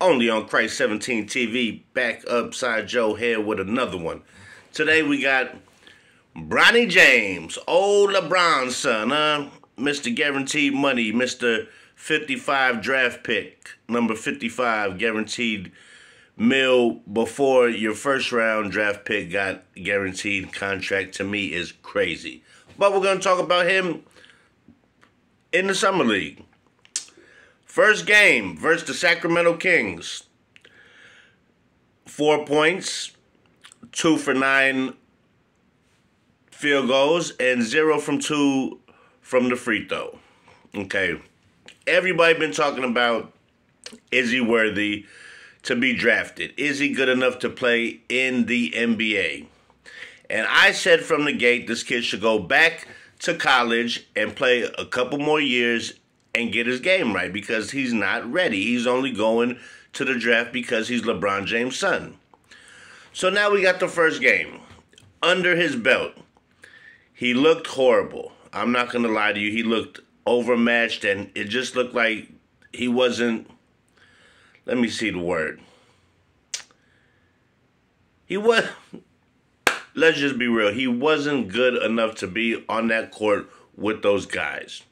only on Christ 17 TV, back upside Joe head with another one. Today we got Bronny James, old LeBron's son, Mr. Guaranteed Money, Mr. 55 draft pick, number 55, guaranteed mil before your first round draft pick got guaranteed contract. To me is crazy. But we're going to talk about him in the Summer League. First game versus the Sacramento Kings. 4 points, 2 for 9 field goals, and 0 from 2 from the free throw. Okay. Everybody been talking about, is he worthy to be drafted? Is he good enough to play in the NBA? And I said from the gate, this kid should go back to college and play a couple more years and get his game right, because he's not ready. He's only going to the draft because he's LeBron James' son. So now we got the first game under his belt. He looked horrible. I'm not going to lie to you. He looked overmatched, and it just looked like he wasn't, let me see the word. Let's just be real. He wasn't good enough to be on that court with those guys.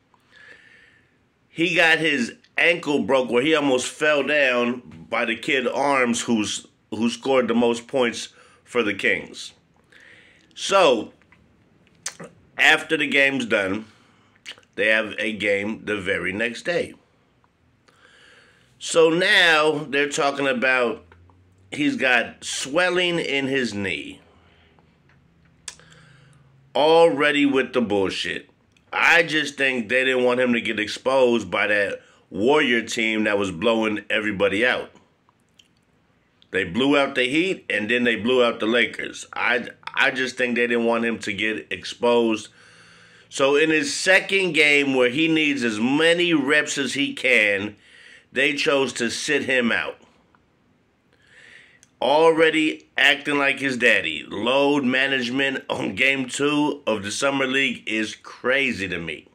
He got his ankle broke where he almost fell down by the kid Arms who scored the most points for the Kings. So, after the game's done, they have a game the very next day. So now they're talking about he's got swelling in his knee. Already with the bullshit. I just think they didn't want him to get exposed by that Warrior team that was blowing everybody out. They blew out the Heat, and then they blew out the Lakers. I just think they didn't want him to get exposed. So in his second game, where he needs as many reps as he can, they chose to sit him out. Already acting like his daddy. Load management on game 2 of the Summer League is crazy to me.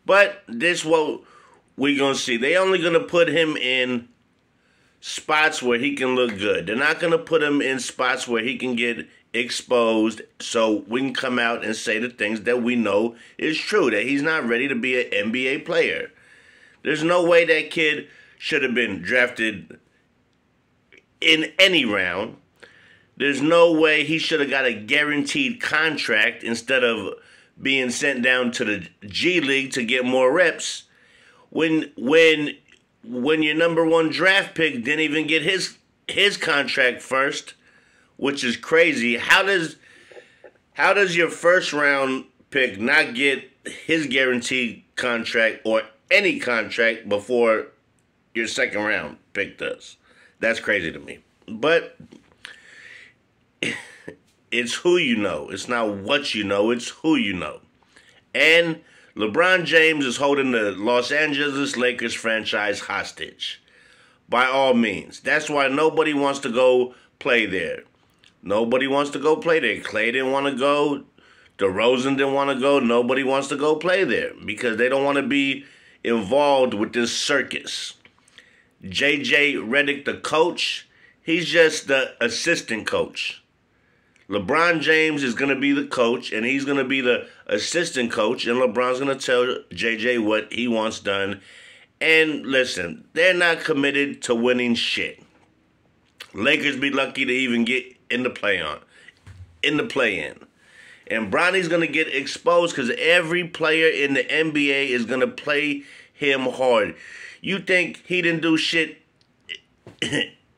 But this what we're going to see. They only going to put him in spots where he can look good. They're not going to put him in spots where he can get exposed, so we can come out and say the things that we know is true, that he's not ready to be an NBA player. There's no way that kid should have been drafted in any round. There's no way he should have got a guaranteed contract instead of being sent down to the G League to get more reps. When your number 1 draft pick didn't even get his contract first, which is crazy. How does your first round pick not get his guaranteed contract or any contract before your second round pick does? That's crazy to me. But it's who you know. It's not what you know. It's who you know. And LeBron James is holding the Los Angeles Lakers franchise hostage. By all means. That's why nobody wants to go play there. Nobody wants to go play there. Clay didn't want to go. DeRozan didn't want to go. Nobody wants to go play there because they don't want to be involved with this circus. J.J. Redick, the coach, he's just the assistant coach. LeBron James is going to be the coach, and he's going to be the assistant coach, and LeBron's going to tell J.J. what he wants done. And listen, they're not committed to winning shit. Lakers be lucky to even get in the play-in. And Bronny's going to get exposed because every player in the NBA is going to play him hard. You think he didn't do shit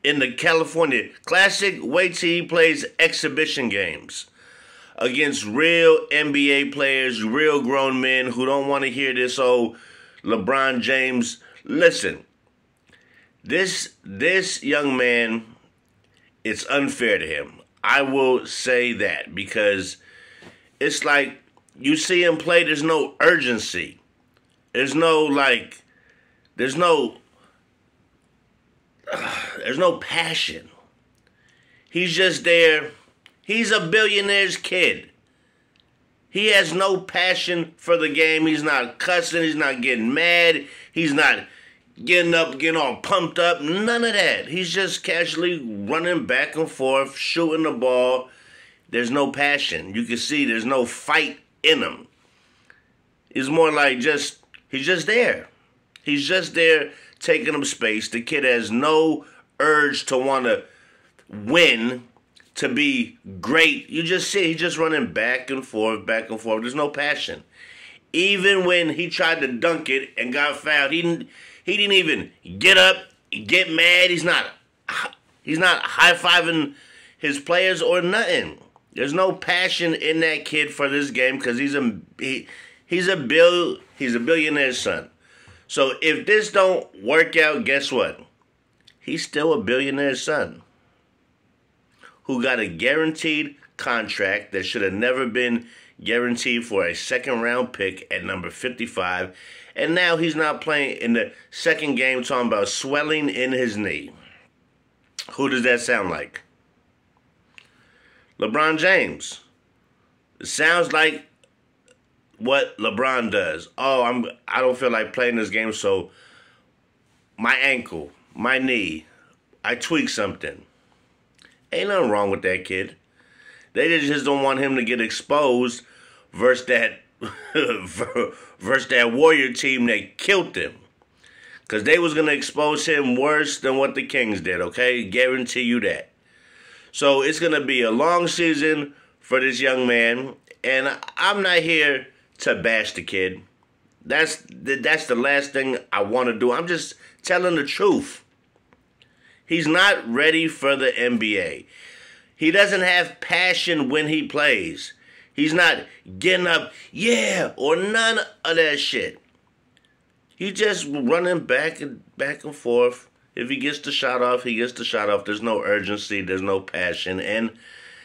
in the California Classic? Wait till he plays exhibition games against real NBA players, real grown men who don't want to hear this old LeBron James. Listen, this young man, it's unfair to him. I will say that because it's like you see him play, there's no urgency. There's no passion. He's just there. He's a billionaire's kid. He has no passion for the game. He's not cussing. He's not getting mad. He's not getting up, getting all pumped up. None of that. He's just casually running back and forth, shooting the ball. There's no passion. You can see there's no fight in him. He's more like he's just there. He's just there taking up space. The kid has no urge to want to win, to be great. You just see he's just running back and forth, back and forth. There's no passion. Even when he tried to dunk it and got fouled, he didn't even get up, get mad. He's not high-fiving his players or nothing. There's no passion in that kid for this game because he's a billionaire's son. So if this don't work out, guess what? He's still a billionaire's son who got a guaranteed contract that should have never been guaranteed for a second-round pick at number 55. And now he's not playing in the second game talking about swelling in his knee. Who does that sound like? LeBron James. It sounds like what LeBron does. Oh, I don't feel like playing this game, so my ankle, my knee, I tweak something. Ain't nothing wrong with that kid. They just don't want him to get exposed versus that Warrior team that killed him. Because they was going to expose him worse than what the Kings did, okay? Guarantee you that. So it's going to be a long season for this young man. And I'm not here to bash the kid. That's the last thing I want to do. I'm just telling the truth. He's not ready for the NBA. He doesn't have passion when he plays. He's not getting up, yeah, or none of that shit. He's just running back and forth. If he gets the shot off, he gets the shot off. There's no urgency. There's no passion. And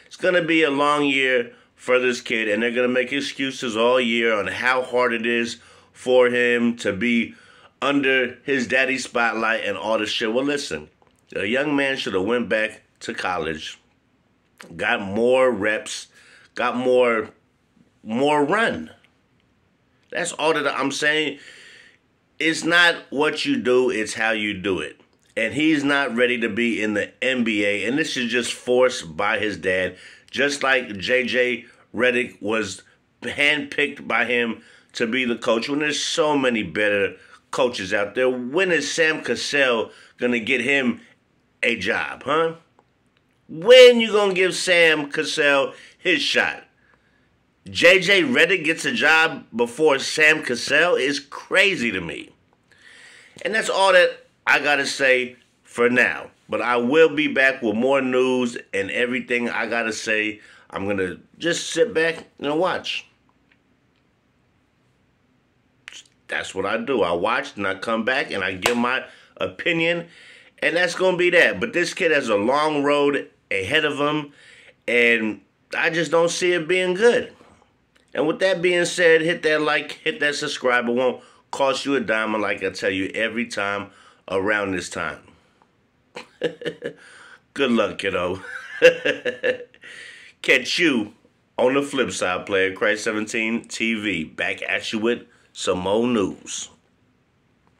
it's going to be a long year for this kid. And they're going to make excuses all year on how hard it is for him to be under his daddy's spotlight and all this shit. Well, listen. A young man should have went back to college, got more reps, got more run. That's all that I'm saying. It's not what you do, it's how you do it. And he's not ready to be in the NBA, and this is just forced by his dad, just like J.J. Redick was handpicked by him to be the coach when there's so many better coaches out there. When is Sam Cassell going to get him a job, huh? When you gonna give Sam Cassell his shot? J.J. Redick gets a job before Sam Cassell is crazy to me. And that's all that I gotta say for now. But I will be back with more news and everything I gotta say. I'm gonna just sit back and watch. That's what I do. I watch and I come back and I give my opinion. And that's going to be that. But this kid has a long road ahead of him. And I just don't see it being good. And with that being said, hit that like, hit that subscribe. It won't cost you a dime, like I tell you every time around this time. Good luck, kiddo. Catch you on the flip side, player. Christ 17 TV. Back at you with some more news.